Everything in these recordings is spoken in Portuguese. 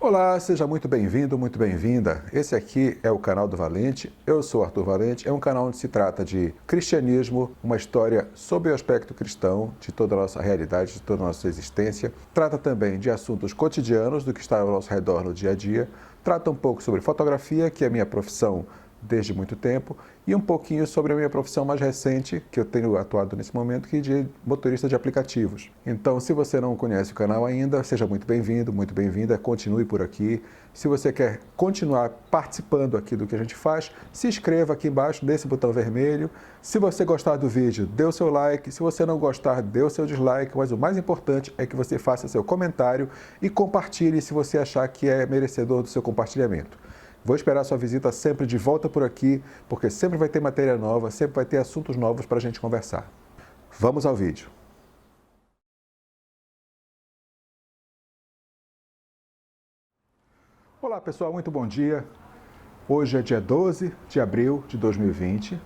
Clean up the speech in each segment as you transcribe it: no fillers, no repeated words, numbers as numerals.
Olá, seja muito bem-vindo, muito bem-vinda. Esse aqui é o canal do Valente, eu sou Arthur Valente, é um canal onde se trata de cristianismo, uma história sobre o aspecto cristão, de toda a nossa realidade, de toda a nossa existência. Trata também de assuntos cotidianos, do que está ao nosso redor no dia a dia. Trata um pouco sobre fotografia, que é a minha profissão desde muito tempo, e um pouquinho sobre a minha profissão mais recente, que eu tenho atuado nesse momento, que é de motorista de aplicativos. Então, se você não conhece o canal ainda, seja muito bem-vindo, muito bem-vinda, continue por aqui. Se você quer continuar participando aqui do que a gente faz, se inscreva aqui embaixo, nesse botão vermelho. Se você gostar do vídeo, dê o seu like. Se você não gostar, dê o seu dislike. Mas o mais importante é que você faça seu comentário e compartilhe se você achar que é merecedor do seu compartilhamento. Vou esperar sua visita sempre de volta por aqui, porque sempre vai ter matéria nova, sempre vai ter assuntos novos para a gente conversar. Vamos ao vídeo. Olá pessoal, muito bom dia. Hoje é dia 12 de abril de 2020,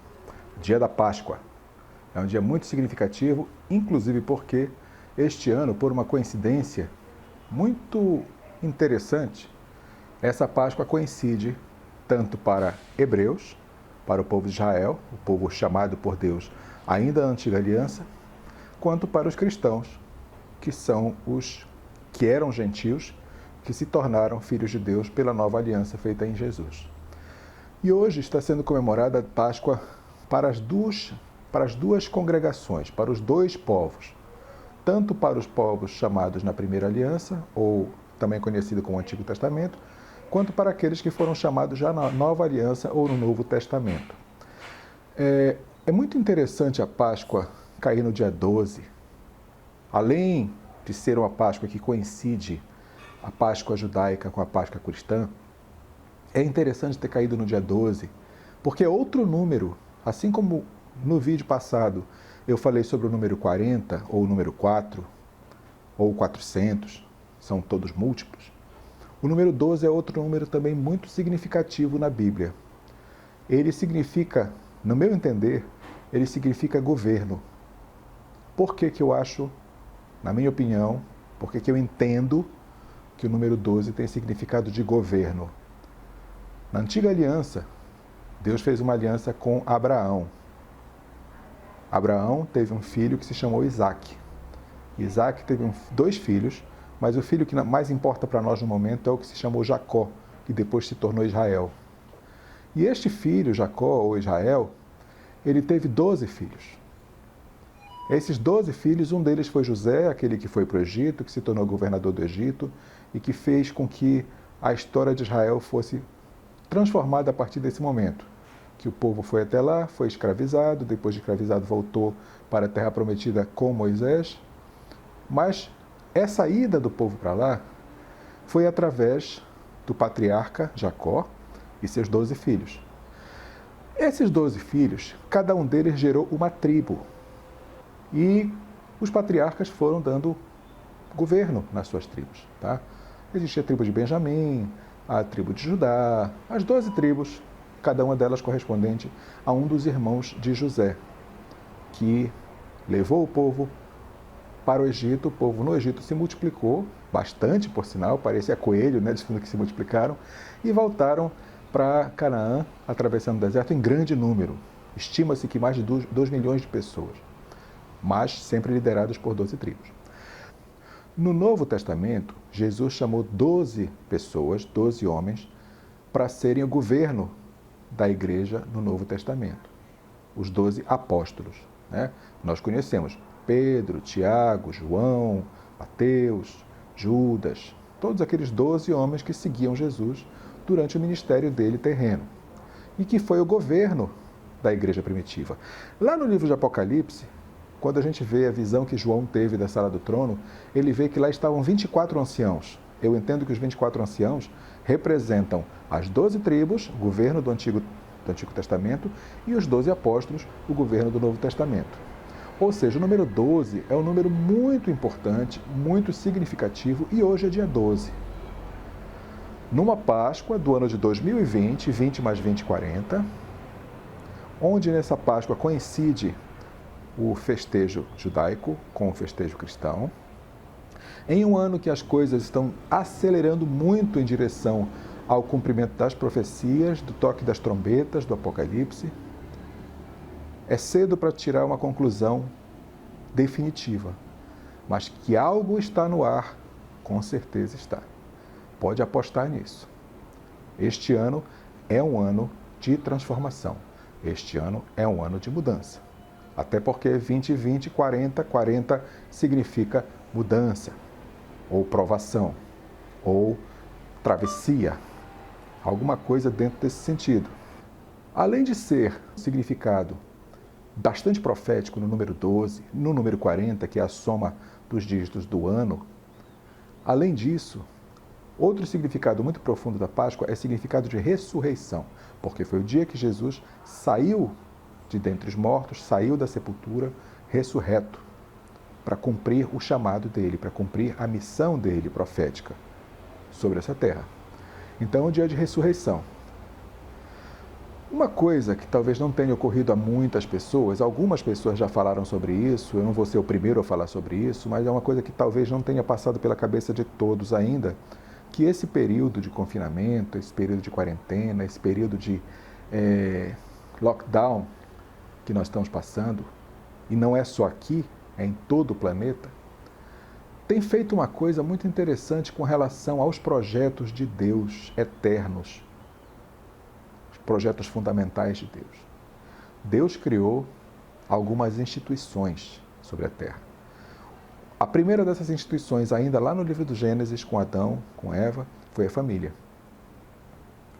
dia da Páscoa. É um dia muito significativo, inclusive porque este ano, por uma coincidência muito interessante, essa Páscoa coincide tanto para hebreus, para o povo de Israel, o povo chamado por Deus ainda na Antiga Aliança, quanto para os cristãos, que são os que eram gentios, que se tornaram filhos de Deus pela nova aliança feita em Jesus. E hoje está sendo comemorada a Páscoa para as duas congregações, para os dois povos, tanto para os povos chamados na Primeira Aliança, ou também conhecido como Antigo Testamento, quanto para aqueles que foram chamados já na Nova Aliança ou no Novo Testamento. É muito interessante a Páscoa cair no dia 12. Além de ser uma Páscoa que coincide a Páscoa judaica com a Páscoa cristã, é interessante ter caído no dia 12, porque é outro número, assim como no vídeo passado eu falei sobre o número 40, ou o número 4, ou 400, são todos múltiplos. O número 12 é outro número também muito significativo na Bíblia. Ele significa, no meu entender, ele significa governo. Por que que eu acho, na minha opinião, por que que eu entendo que o número 12 tem significado de governo? Na Antiga Aliança, Deus fez uma aliança com Abraão. Abraão teve um filho que se chamou Isaque. Isaac teve dois filhos, mas o filho que mais importa para nós no momento é o que se chamou Jacó, que depois se tornou Israel. E este filho, Jacó ou Israel, ele teve 12 filhos. Esses 12 filhos, um deles foi José, aquele que foi para o Egito, que se tornou governador do Egito e que fez com que a história de Israel fosse transformada a partir desse momento. Que o povo foi até lá, foi escravizado, depois de escravizado voltou para a terra prometida com Moisés, mas essa ida do povo para lá foi através do patriarca Jacó e seus 12 filhos. Esses 12 filhos, cada um deles gerou uma tribo. E os patriarcas foram dando governo nas suas tribos. Tá? Existia a tribo de Benjamim, a tribo de Judá, as 12 tribos, cada uma delas correspondente a um dos irmãos de José, que levou o povo para o Egito. O povo no Egito se multiplicou, bastante por sinal, parecia coelho, né, de que se multiplicaram, e voltaram para Canaã, atravessando o deserto em grande número. Estima-se que mais de 2 milhões de pessoas, mas sempre liderados por 12 tribos. No Novo Testamento, Jesus chamou 12 pessoas, 12 homens, para serem o governo da igreja no Novo Testamento. Os 12 apóstolos. Né? Nós conhecemos Pedro, Tiago, João, Mateus, Judas, todos aqueles 12 homens que seguiam Jesus durante o ministério dele terreno, e que foi o governo da igreja primitiva. Lá no livro de Apocalipse, quando a gente vê a visão que João teve da sala do trono, ele vê que lá estavam 24 anciãos. Eu entendo que os 24 anciãos representam as 12 tribos, o governo do Antigo Testamento, e os 12 apóstolos, o governo do Novo Testamento. Ou seja, o número 12 é um número muito importante, muito significativo, e hoje é dia 12. Numa Páscoa do ano de 2020, 20 mais 20, 40, onde nessa Páscoa coincide o festejo judaico com o festejo cristão, em um ano que as coisas estão acelerando muito em direção ao cumprimento das profecias, do toque das trombetas, do Apocalipse, é cedo para tirar uma conclusão definitiva, mas que algo está no ar, com certeza está. Pode apostar nisso. Este ano é um ano de transformação. Este ano é um ano de mudança. Até porque 2020, 40, 40 significa mudança, ou provação, ou travessia, alguma coisa dentro desse sentido. Além de ser significado bastante profético no número 12, no número 40, que é a soma dos dígitos do ano, além disso, outro significado muito profundo da Páscoa é significado de ressurreição, porque foi o dia que Jesus saiu de dentre os mortos, saiu da sepultura, ressurreto, para cumprir o chamado dele, para cumprir a missão dele profética sobre essa terra. Então é um dia de ressurreição. Uma coisa que talvez não tenha ocorrido a muitas pessoas, algumas pessoas já falaram sobre isso, eu não vou ser o primeiro a falar sobre isso, mas é uma coisa que talvez não tenha passado pela cabeça de todos ainda, que esse período de confinamento, esse período de quarentena, esse período de lockdown que nós estamos passando, e não é só aqui, é em todo o planeta, tem feito uma coisa muito interessante com relação aos projetos de Deus eternos, os projetos fundamentais de Deus. Deus criou algumas instituições sobre a Terra. A primeira dessas instituições, ainda lá no livro do Gênesis, com Adão, com Eva, foi a família.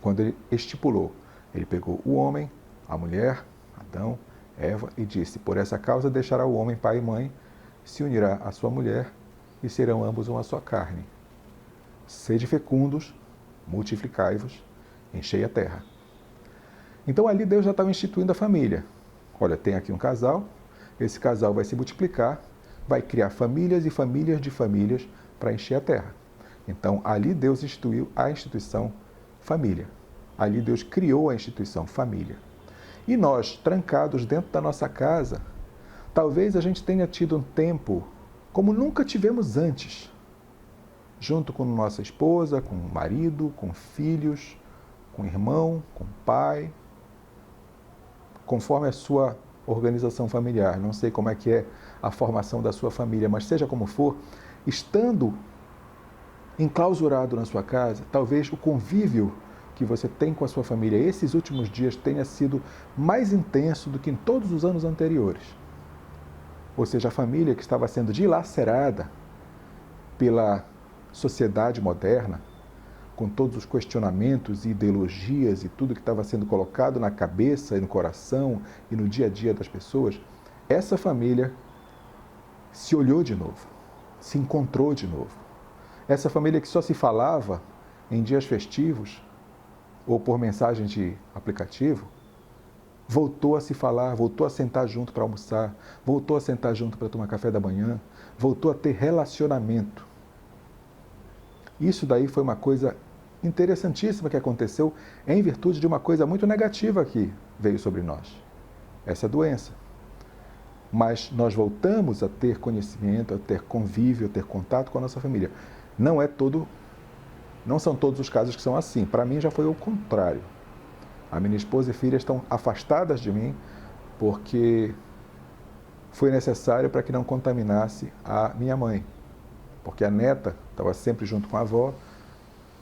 Quando ele estipulou, ele pegou o homem, a mulher, Adão, Eva, e disse: por essa causa deixará o homem pai e mãe, se unirá à sua mulher, e serão ambos uma só carne. Sede fecundos, multiplicai-vos, enchei a terra. Então ali Deus já estava instituindo a família. Olha, tem aqui um casal, esse casal vai se multiplicar, vai criar famílias e famílias de famílias para encher a terra. Então ali Deus instituiu a instituição família. Ali Deus criou a instituição família. E nós, trancados dentro da nossa casa, talvez a gente tenha tido um tempo como nunca tivemos antes, junto com nossa esposa, com o marido, com filhos, com o irmão, com o pai, conforme a sua organização familiar. Não sei como é que é a formação da sua família, mas seja como for, estando enclausurado na sua casa, talvez o convívio que você tem com a sua família esses últimos dias tenha sido mais intenso do que em todos os anos anteriores. Ou seja, a família que estava sendo dilacerada pela sociedade moderna, com todos os questionamentos e ideologias e tudo que estava sendo colocado na cabeça e no coração e no dia a dia das pessoas, essa família se olhou de novo, se encontrou de novo. Essa família que só se falava em dias festivos ou por mensagem de aplicativo, voltou a se falar, voltou a sentar junto para almoçar, voltou a sentar junto para tomar café da manhã, voltou a ter relacionamento. Isso daí foi uma coisa interessantíssima que aconteceu em virtude de uma coisa muito negativa que veio sobre nós, essa doença. Mas nós voltamos a ter conhecimento, a ter convívio, a ter contato com a nossa família. Não são todos os casos que são assim. Para mim já foi o contrário. A minha esposa e filha estão afastadas de mim porque foi necessário para que não contaminasse a minha mãe. Porque a neta estava sempre junto com a avó.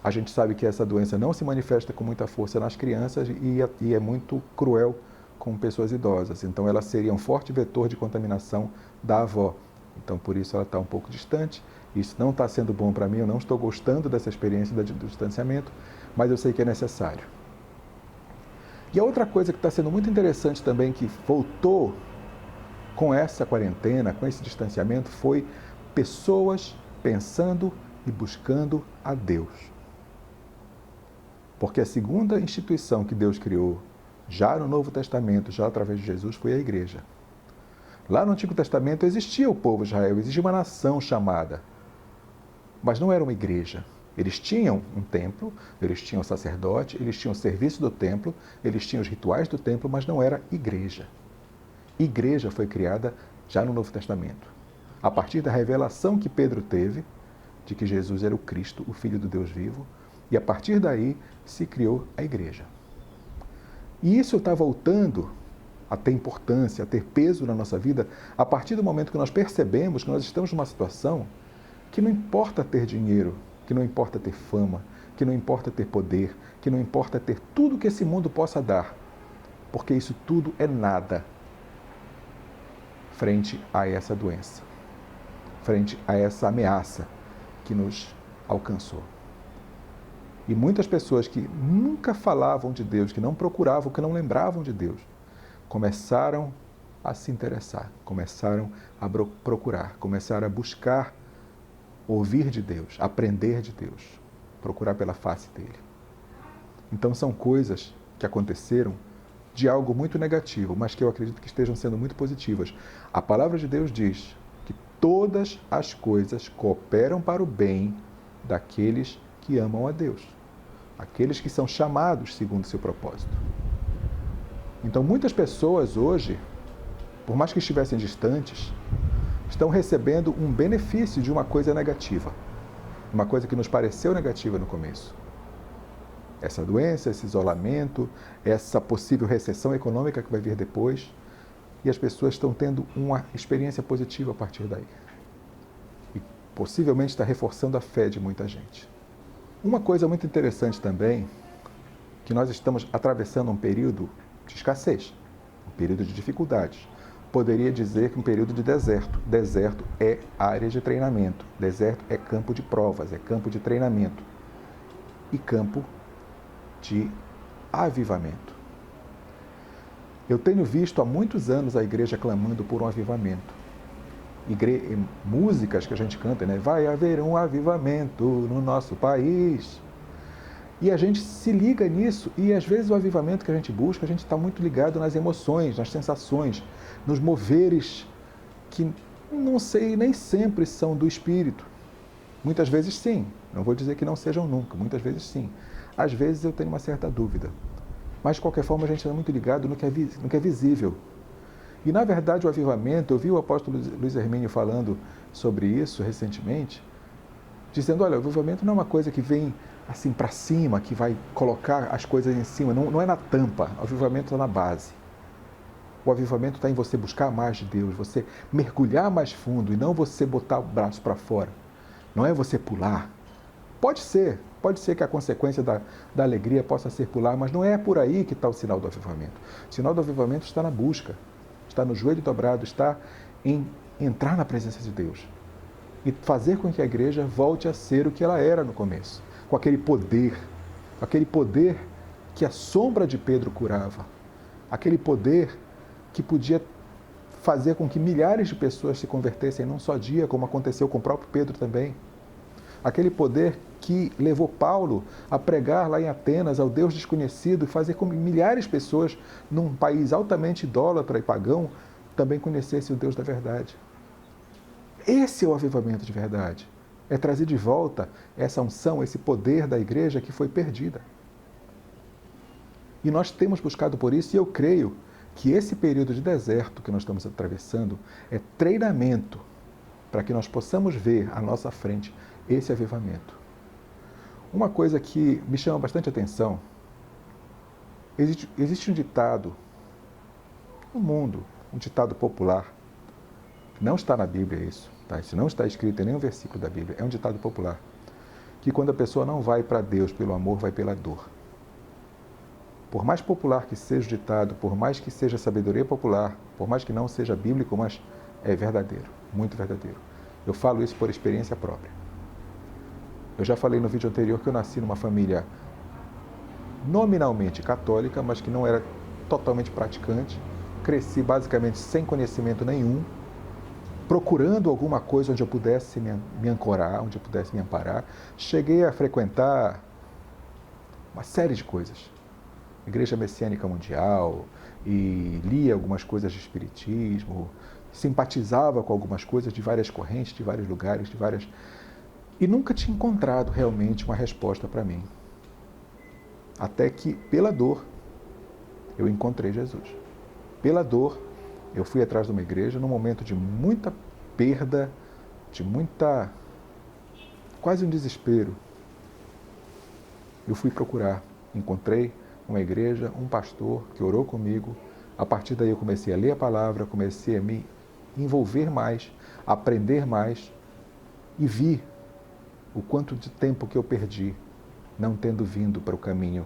A gente sabe que essa doença não se manifesta com muita força nas crianças e é muito cruel com pessoas idosas. Então ela seria um forte vetor de contaminação da avó. Então por isso ela está um pouco distante. Isso não está sendo bom para mim, eu não estou gostando dessa experiência do distanciamento, mas eu sei que é necessário. E a outra coisa que está sendo muito interessante também, que voltou com essa quarentena, com esse distanciamento, foi pessoas pensando e buscando a Deus. Porque a segunda instituição que Deus criou, já no Novo Testamento, já através de Jesus, foi a igreja. Lá no Antigo Testamento existia o povo de Israel, existia uma nação chamada, mas não era uma igreja. Eles tinham um templo, eles tinham o sacerdote, eles tinham o serviço do templo, eles tinham os rituais do templo, mas não era igreja. Igreja foi criada já no Novo Testamento. A partir da revelação que Pedro teve, de que Jesus era o Cristo, o Filho do Deus vivo, e a partir daí se criou a igreja. E isso está voltando a ter importância, a ter peso na nossa vida, a partir do momento que nós percebemos que nós estamos numa situação que não importa ter dinheiro, que não importa ter fama, que não importa ter poder, que não importa ter tudo que esse mundo possa dar, porque isso tudo é nada frente a essa doença, frente a essa ameaça que nos alcançou. E muitas pessoas que nunca falavam de Deus, que não procuravam, que não lembravam de Deus, começaram a se interessar, começaram a procurar, começaram a buscar ouvir de Deus, aprender de Deus, procurar pela face dele. Então são coisas que aconteceram de algo muito negativo, mas que eu acredito que estejam sendo muito positivas. A palavra de Deus diz que todas as coisas cooperam para o bem daqueles que amam a Deus, aqueles que são chamados segundo o seu propósito. Então muitas pessoas hoje, por mais que estivessem distantes, estão recebendo um benefício de uma coisa negativa, uma coisa que nos pareceu negativa no começo. Essa doença, esse isolamento, essa possível recessão econômica que vai vir depois, e as pessoas estão tendo uma experiência positiva a partir daí. E possivelmente está reforçando a fé de muita gente. Uma coisa muito interessante também, que nós estamos atravessando um período de escassez, um período de dificuldades. Poderia dizer que um período de deserto. Deserto é área de treinamento. Deserto é campo de provas, é campo de treinamento. E campo de avivamento. Eu tenho visto há muitos anos a igreja clamando por um avivamento. Músicas que a gente canta, né? Vai haver um avivamento no nosso país. E a gente se liga nisso, e às vezes o avivamento que a gente busca, a gente está muito ligado nas emoções, nas sensações, nos moveres que não sei, nem sempre são do Espírito. Muitas vezes sim, não vou dizer que não sejam nunca, muitas vezes sim. Às vezes eu tenho uma certa dúvida, mas de qualquer forma a gente está muito ligado no que é visível. E na verdade o avivamento, eu vi o apóstolo Luiz Hermínio falando sobre isso recentemente, dizendo, olha, o avivamento não é uma coisa que vem assim para cima, que vai colocar as coisas em cima, não é na tampa, o avivamento está na base. O avivamento está em você buscar mais de Deus, você mergulhar mais fundo e não você botar o braço para fora. Não é você pular. Pode ser que a consequência da alegria possa ser pular, mas não é por aí que está o sinal do avivamento. O sinal do avivamento está na busca, está no joelho dobrado, está em entrar na presença de Deus e fazer com que a igreja volte a ser o que ela era no começo, com aquele poder que a sombra de Pedro curava, aquele poder que podia fazer com que milhares de pessoas se convertessem num só dia, como aconteceu com o próprio Pedro também. Aquele poder que levou Paulo a pregar lá em Atenas ao Deus desconhecido e fazer com que milhares de pessoas, num país altamente idólatra e pagão, também conhecessem o Deus da verdade. Esse é o avivamento de verdade. É trazer de volta essa unção, esse poder da igreja que foi perdida. E nós temos buscado por isso, e eu creio que esse período de deserto que nós estamos atravessando é treinamento para que nós possamos ver à nossa frente esse avivamento. Uma coisa que me chama bastante atenção, existe um ditado no mundo, um ditado popular, não está na Bíblia isso, tá? Isso não está escrito em nenhum versículo da Bíblia, é um ditado popular, que quando a pessoa não vai para Deus pelo amor, vai pela dor. Por mais popular que seja o ditado, por mais que seja sabedoria popular, por mais que não seja bíblico, mas é verdadeiro, muito verdadeiro. Eu falo isso por experiência própria. Eu já falei no vídeo anterior que eu nasci numa família nominalmente católica, mas que não era totalmente praticante. Cresci basicamente sem conhecimento nenhum, procurando alguma coisa onde eu pudesse me ancorar, onde eu pudesse me amparar. Cheguei a frequentar uma série de coisas. Igreja Messiânica Mundial, e lia algumas coisas de espiritismo, simpatizava com algumas coisas de várias correntes, de vários lugares, e nunca tinha encontrado realmente uma resposta para mim. Até que, pela dor, eu encontrei Jesus. Pela dor, eu fui atrás de uma igreja num momento de muita perda, de muita quase um desespero, eu fui procurar. Encontrei uma igreja, um pastor que orou comigo. A partir daí eu comecei a ler a palavra, comecei a me envolver mais, aprender mais e vi o quanto de tempo que eu perdi não tendo vindo para o caminho,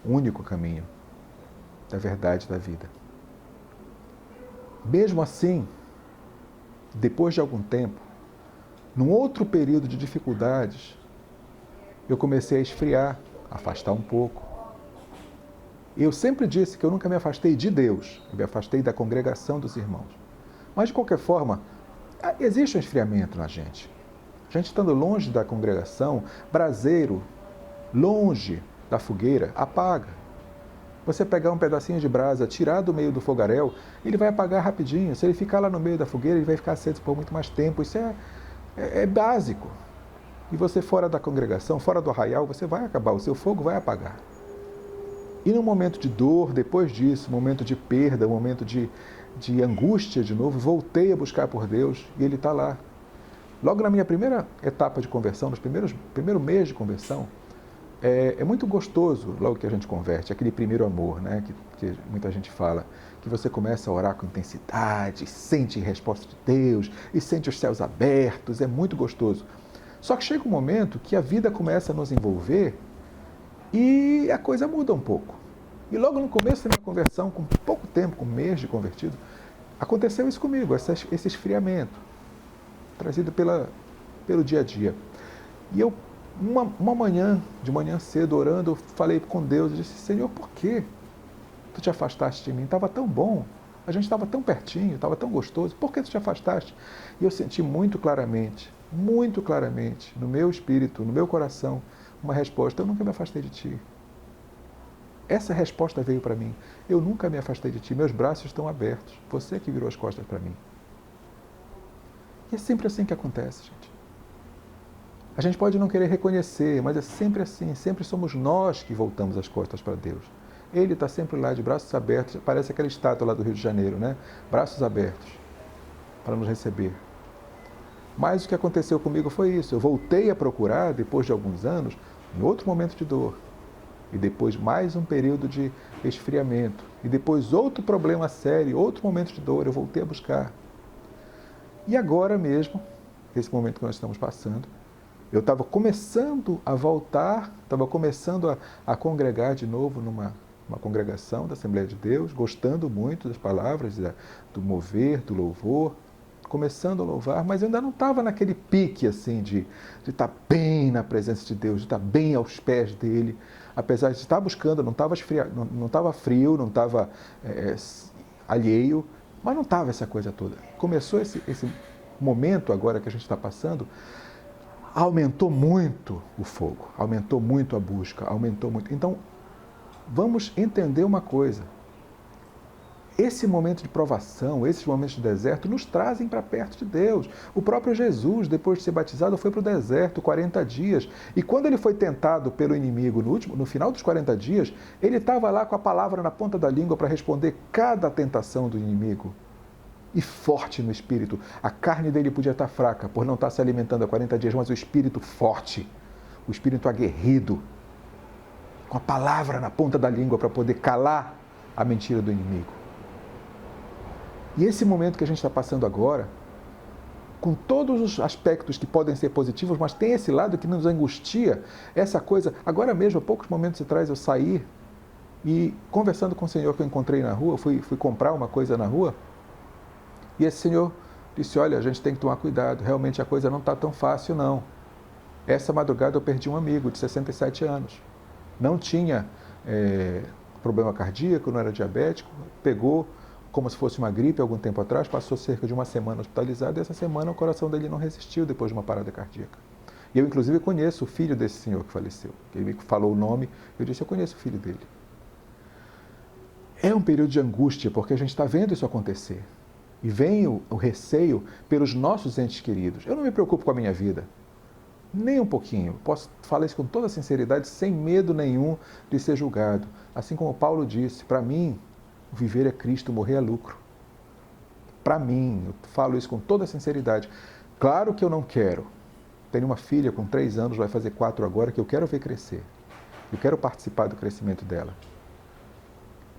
o único caminho da verdade da vida. Mesmo assim, depois de algum tempo, num outro período de dificuldades, eu comecei a esfriar, a afastar um pouco. Eu sempre disse que eu nunca me afastei de Deus, eu me afastei da congregação dos irmãos. Mas, de qualquer forma, existe um esfriamento na gente. A gente estando longe da congregação, braseiro, longe da fogueira, apaga. Você pegar um pedacinho de brasa, tirar do meio do fogaréu, ele vai apagar rapidinho. Se ele ficar lá no meio da fogueira, ele vai ficar aceso por muito mais tempo. Isso é básico. E você fora da congregação, fora do arraial, você vai acabar, o seu fogo vai apagar. E num momento de dor, depois disso, momento de perda, momento de angústia de novo, voltei a buscar por Deus e Ele está lá. Logo na minha primeira etapa de conversão, primeiro mês de conversão, é muito gostoso logo que a gente converte, aquele primeiro amor, né, que muita gente fala, que você começa a orar com intensidade, sente a resposta de Deus, e sente os céus abertos, é muito gostoso. Só que chega um momento que a vida começa a nos envolver e a coisa muda um pouco. E logo no começo da minha conversão, com pouco tempo, com um mês de convertido, aconteceu isso comigo, esse esfriamento, trazido pelo dia a dia. E eu, uma manhã, de manhã cedo, orando, eu falei com Deus, eu disse, Senhor, por que tu te afastaste de mim? Estava tão bom, a gente estava tão pertinho, estava tão gostoso, por que tu te afastaste? E eu senti muito claramente, no meu espírito, no meu coração, uma resposta, eu nunca me afastei de ti. Essa resposta veio para mim, eu nunca me afastei de ti, meus braços estão abertos, você que virou as costas para mim. E é sempre assim que acontece, gente. A gente pode não querer reconhecer, mas é sempre assim, sempre somos nós que voltamos as costas para Deus. Ele está sempre lá de braços abertos, parece aquela estátua lá do Rio de Janeiro, né? Braços abertos para nos receber. Mas o que aconteceu comigo foi isso. Eu voltei a procurar, depois de alguns anos, em outro momento de dor. E depois mais um período de esfriamento. E depois outro problema sério, outro momento de dor. Eu voltei a buscar. E agora mesmo, esse momento que nós estamos passando, eu estava começando a voltar, estava começando a congregar de novo numa congregação da Assembleia de Deus, gostando muito das palavras, do mover, do louvor, começando a louvar, mas eu ainda não estava naquele pique assim de estar bem na presença de Deus, de estar bem aos pés dele, apesar de estar buscando, não estava frio, não estava alheio, mas não estava essa coisa toda. Começou esse momento agora que a gente está passando, aumentou muito o fogo, aumentou muito a busca, aumentou muito. Então, vamos entender uma coisa. Esse momento de provação, esses momentos de deserto, nos trazem para perto de Deus. O próprio Jesus, depois de ser batizado, foi para o deserto 40 dias. E quando ele foi tentado pelo inimigo no final dos 40 dias, ele estava lá com a palavra na ponta da língua para responder cada tentação do inimigo. E forte no espírito. A carne dele podia estar fraca, por não estar se alimentando há 40 dias, mas o espírito forte, o espírito aguerrido, com a palavra na ponta da língua para poder calar a mentira do inimigo. E esse momento que a gente está passando agora, com todos os aspectos que podem ser positivos, mas tem esse lado que nos angustia, essa coisa. Agora mesmo, há poucos momentos atrás, eu saí e conversando com o senhor que eu encontrei na rua, fui comprar uma coisa na rua, e esse senhor disse, olha, a gente tem que tomar cuidado, realmente a coisa não está tão fácil não. Essa madrugada eu perdi um amigo de 67 anos, não tinha problema cardíaco, não era diabético, pegou como se fosse uma gripe algum tempo atrás, passou cerca de uma semana hospitalizado, e essa semana o coração dele não resistiu depois de uma parada cardíaca. E eu, inclusive, conheço o filho desse senhor que faleceu. Ele me falou o nome, eu disse, eu conheço o filho dele. É um período de angústia, porque a gente está vendo isso acontecer. E vem o receio pelos nossos entes queridos. Eu não me preocupo com a minha vida, nem um pouquinho. Posso falar isso com toda sinceridade, sem medo nenhum de ser julgado. Assim como Paulo disse, para mim, viver é Cristo, morrer é lucro. Para mim, eu falo isso com toda sinceridade. Claro que eu não quero tenho uma filha com 3 anos, vai fazer 4 agora, que eu quero ver crescer. Eu quero participar do crescimento dela.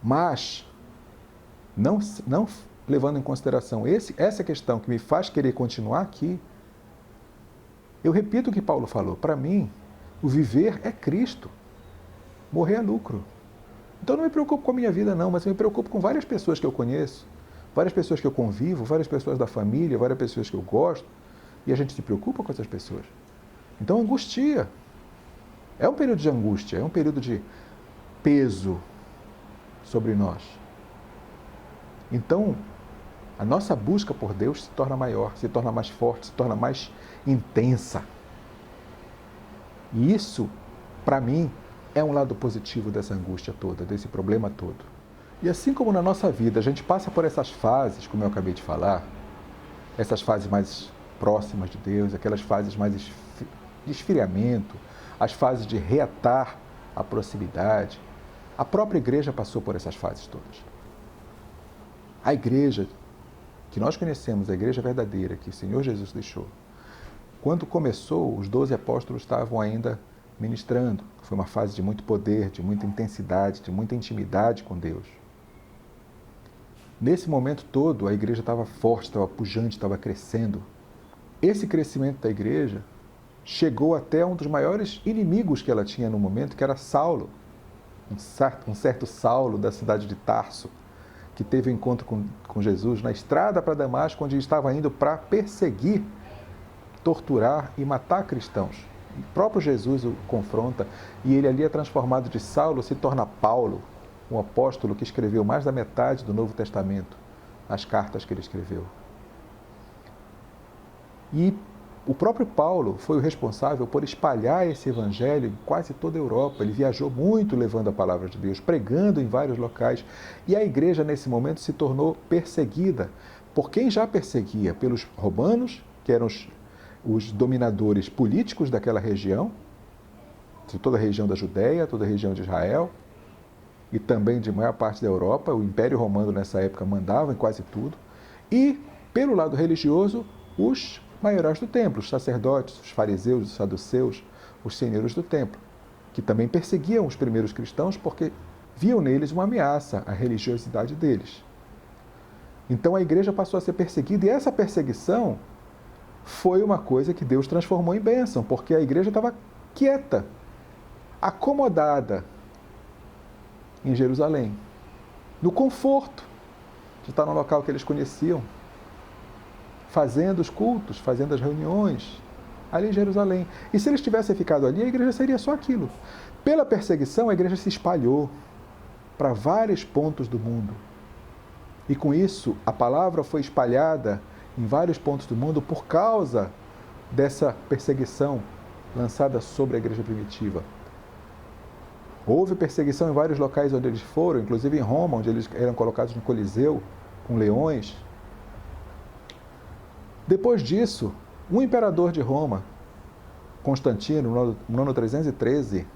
Mas, não levando em consideração essa questão que me faz querer continuar aqui, eu repito o que Paulo falou. Para mim, o viver é Cristo. Morrer é lucro. Então eu não me preocupo com a minha vida, não, mas eu me preocupo com várias pessoas que eu conheço, várias pessoas que eu convivo, várias pessoas da família, várias pessoas que eu gosto, e a gente se preocupa com essas pessoas. Então angustia. É um período de angústia, é um período de peso sobre nós. Então, a nossa busca por Deus se torna maior, se torna mais forte, se torna mais intensa. E isso, para mim, é um lado positivo dessa angústia toda, desse problema todo. E assim como na nossa vida a gente passa por essas fases, como eu acabei de falar, essas fases mais próximas de Deus, aquelas fases mais de esfriamento, as fases de reatar a proximidade, a própria igreja passou por essas fases todas. A igreja que nós conhecemos, a igreja verdadeira que o Senhor Jesus deixou, quando começou, os 12 apóstolos estavam ainda ministrando. Foi uma fase de muito poder, de muita intensidade, de muita intimidade com Deus. Nesse momento todo, a igreja estava forte, estava pujante, estava crescendo. Esse crescimento da igreja chegou até um dos maiores inimigos que ela tinha no momento, que era Saulo, um certo Saulo da cidade de Tarso, que teve um encontro com Jesus na estrada para Damasco, onde ele estava indo para perseguir, torturar e matar cristãos. O próprio Jesus o confronta e ele ali é transformado de Saulo, se torna Paulo, um apóstolo que escreveu mais da metade do Novo Testamento, as cartas que ele escreveu. E o próprio Paulo foi o responsável por espalhar esse evangelho em quase toda a Europa. Ele viajou muito levando a palavra de Deus, pregando em vários locais. E a igreja, nesse momento, se tornou perseguida por quem já perseguia, pelos romanos, que eram os dominadores políticos daquela região, de toda a região da Judéia, toda a região de Israel, e também de maior parte da Europa. O Império Romano, nessa época, mandava em quase tudo. E, pelo lado religioso, os maiorais do templo, os sacerdotes, os fariseus, os saduceus, os senhores do templo, que também perseguiam os primeiros cristãos porque viam neles uma ameaça à religiosidade deles. Então a igreja passou a ser perseguida e essa perseguição foi uma coisa que Deus transformou em bênção, porque a igreja estava quieta, acomodada em Jerusalém, no conforto de estar no local que eles conheciam, fazendo os cultos, fazendo as reuniões, ali em Jerusalém. E se eles tivessem ficado ali, a igreja seria só aquilo. Pela perseguição, a igreja se espalhou para vários pontos do mundo. E com isso, a palavra foi espalhada em vários pontos do mundo por causa dessa perseguição lançada sobre a igreja primitiva. Houve perseguição em vários locais onde eles foram, inclusive em Roma, onde eles eram colocados no Coliseu, com leões. Depois disso, um imperador de Roma, Constantino, no ano 313,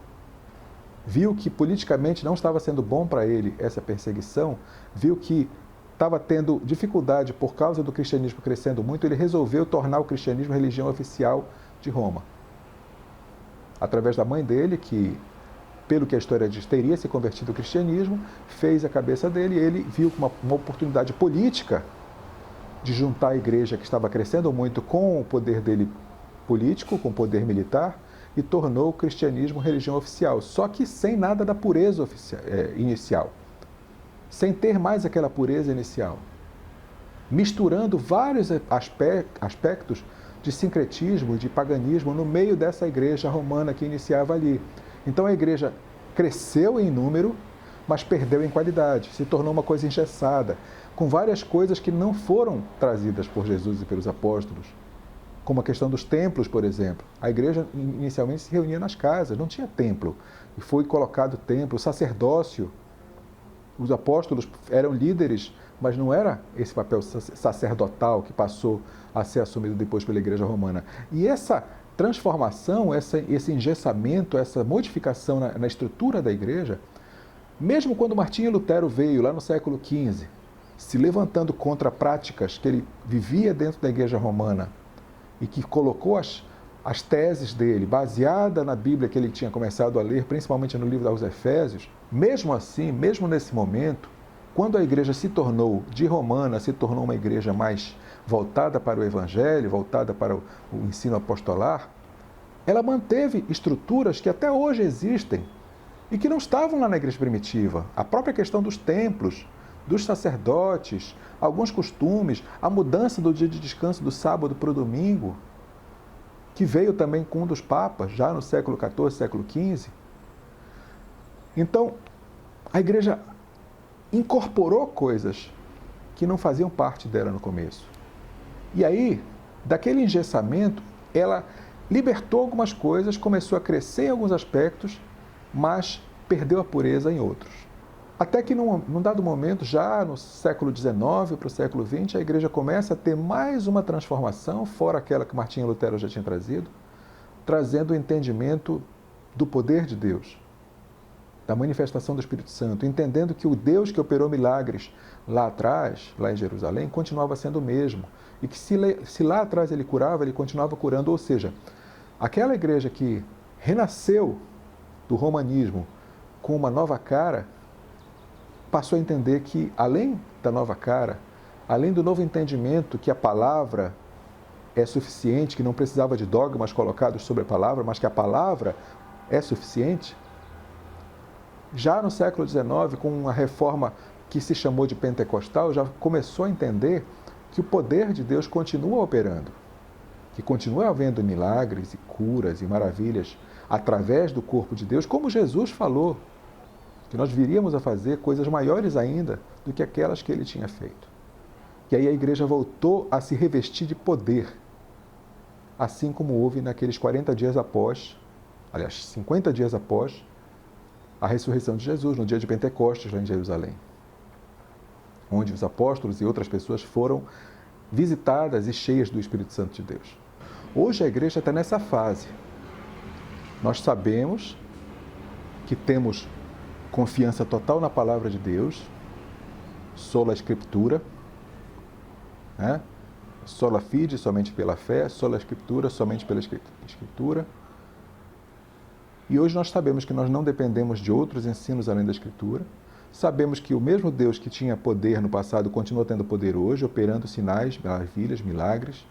viu que politicamente não estava sendo bom para ele essa perseguição, viu que estava tendo dificuldade por causa do cristianismo crescendo muito, ele resolveu tornar o cristianismo a religião oficial de Roma. Através da mãe dele, que, pelo que a história diz, teria se convertido ao cristianismo, fez a cabeça dele e ele viu uma oportunidade política de juntar a igreja que estava crescendo muito com o poder dele político, com o poder militar, e tornou o cristianismo religião oficial, só que sem nada da pureza inicial, sem ter mais aquela pureza inicial, misturando vários aspectos de sincretismo, de paganismo no meio dessa igreja romana que iniciava ali. Então a igreja cresceu em número, mas perdeu em qualidade, se tornou uma coisa engessada, com várias coisas que não foram trazidas por Jesus e pelos apóstolos, como a questão dos templos, por exemplo. A igreja inicialmente se reunia nas casas, não tinha templo, e foi colocado templo, sacerdócio. Os apóstolos eram líderes, mas não era esse papel sacerdotal que passou a ser assumido depois pela igreja romana. E essa transformação, esse engessamento, essa modificação na estrutura da igreja, mesmo quando Martinho Lutero veio lá no século XV, se levantando contra práticas que ele vivia dentro da igreja romana e que colocou as teses dele, baseada na Bíblia que ele tinha começado a ler, principalmente no livro aos Efésios, mesmo assim, mesmo nesse momento, quando a igreja se tornou, de romana, se tornou uma igreja mais voltada para o Evangelho, voltada para o ensino apostolar, ela manteve estruturas que até hoje existem e que não estavam lá na igreja primitiva. A própria questão dos templos, dos sacerdotes, alguns costumes, a mudança do dia de descanso do sábado para o domingo, que veio também com um dos papas, já no século XIV, século XV. Então, a igreja incorporou coisas que não faziam parte dela no começo. E aí, daquele engessamento, ela libertou algumas coisas, começou a crescer em alguns aspectos, mas perdeu a pureza em outros. Até que num dado momento, já no século XIX para o século XX, a igreja começa a ter mais uma transformação, fora aquela que Martinho Lutero já tinha trazido, trazendo o entendimento do poder de Deus, da manifestação do Espírito Santo, entendendo que o Deus que operou milagres lá atrás, lá em Jerusalém, continuava sendo o mesmo. E que se lá atrás ele curava, ele continuava curando. Ou seja, aquela igreja que renasceu do romanismo com uma nova cara, passou a entender que, além da nova cara, além do novo entendimento que a palavra é suficiente, que não precisava de dogmas colocados sobre a palavra, mas que a palavra é suficiente, já no século XIX, com uma reforma que se chamou de pentecostal, já começou a entender que o poder de Deus continua operando, que continua havendo milagres e curas e maravilhas através do corpo de Deus, como Jesus falou, que nós viríamos a fazer coisas maiores ainda do que aquelas que ele tinha feito. E aí a igreja voltou a se revestir de poder, assim como houve naqueles 40 dias após, aliás, 50 dias após a ressurreição de Jesus, no dia de Pentecostes, lá em Jerusalém, onde os apóstolos e outras pessoas foram visitadas e cheias do Espírito Santo de Deus. Hoje a igreja está nessa fase. Nós sabemos que temos confiança total na palavra de Deus, sola Escritura, né? Sola fide, somente pela fé, sola Escritura, somente pela Escritura. E hoje nós sabemos que nós não dependemos de outros ensinos além da Escritura. Sabemos que o mesmo Deus que tinha poder no passado continua tendo poder hoje, operando sinais, maravilhas, milagres.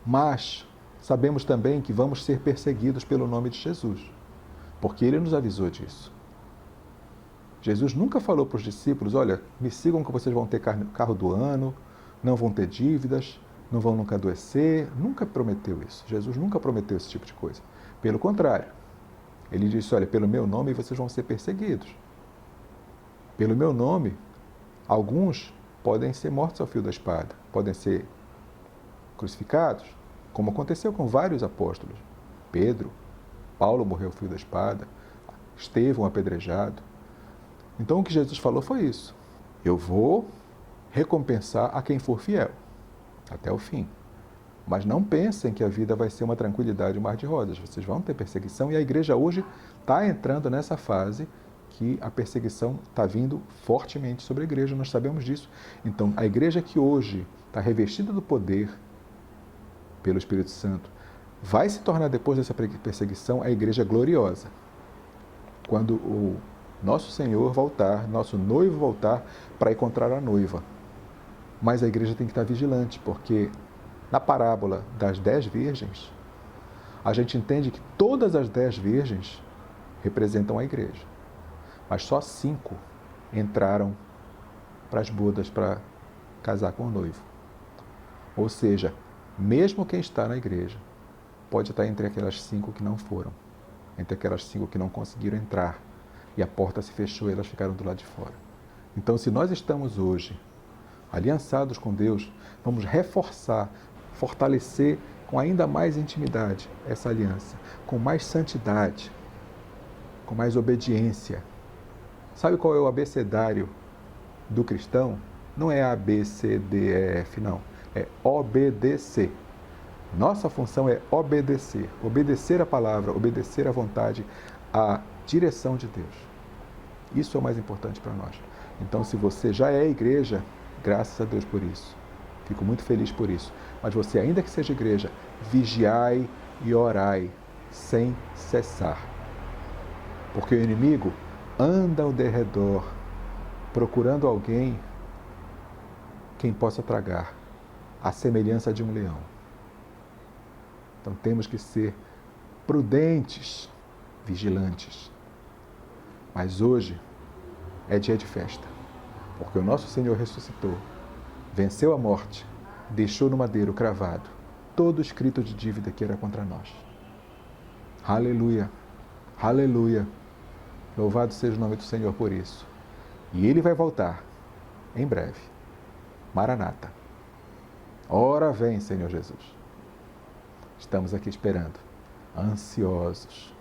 Mas sabemos também que vamos ser perseguidos pelo nome de Jesus, porque ele nos avisou disso. Jesus nunca falou para os discípulos, olha, me sigam que vocês vão ter carro do ano, não vão ter dívidas, não vão nunca adoecer. Nunca prometeu isso. Jesus nunca prometeu esse tipo de coisa. Pelo contrário, ele disse, olha, pelo meu nome vocês vão ser perseguidos. Pelo meu nome, alguns podem ser mortos ao fio da espada, podem ser crucificados, como aconteceu com vários apóstolos. Pedro, Paulo morreu ao fio da espada, Estevão apedrejado. Então o que Jesus falou foi isso. Eu vou recompensar a quem for fiel, até o fim. Mas não pensem que a vida vai ser uma tranquilidade, um mar de rosas. Vocês vão ter perseguição e a igreja hoje está entrando nessa fase que a perseguição está vindo fortemente sobre a igreja, nós sabemos disso. Então, a igreja que hoje está revestida do poder pelo Espírito Santo, vai se tornar depois dessa perseguição a igreja gloriosa. Quando o nosso Senhor voltar, nosso noivo voltar para encontrar a noiva. Mas a igreja tem que estar vigilante, porque na parábola das 10 virgens, a gente entende que todas as 10 virgens representam a igreja. Mas só 5 entraram para as bodas para casar com o noivo. Ou seja, mesmo quem está na igreja pode estar entre aquelas 5 que não foram, entre aquelas 5 que não conseguiram entrar e a porta se fechou e elas ficaram do lado de fora. Então, se nós estamos hoje aliançados com Deus, vamos reforçar, fortalecer com ainda mais intimidade essa aliança, com mais santidade, com mais obediência. Sabe qual é o abecedário do cristão? Não é A, B, C, D, E, F, não. É obedecer. Nossa função é obedecer. Obedecer a palavra, obedecer à vontade, à direção de Deus. Isso é o mais importante para nós. Então, se você já é igreja, graças a Deus por isso. Fico muito feliz por isso. Mas você, ainda que seja igreja, vigiai e orai sem cessar. Porque o inimigo anda ao derredor, procurando alguém quem possa tragar, à semelhança de um leão. Então temos que ser prudentes, vigilantes. Mas hoje é dia de festa, porque o nosso Senhor ressuscitou, venceu a morte, deixou no madeiro cravado todo o escrito de dívida que era contra nós. Aleluia, aleluia. Louvado seja o nome do Senhor por isso. E Ele vai voltar em breve. Maranata. Ora vem, Senhor Jesus. Estamos aqui esperando, ansiosos.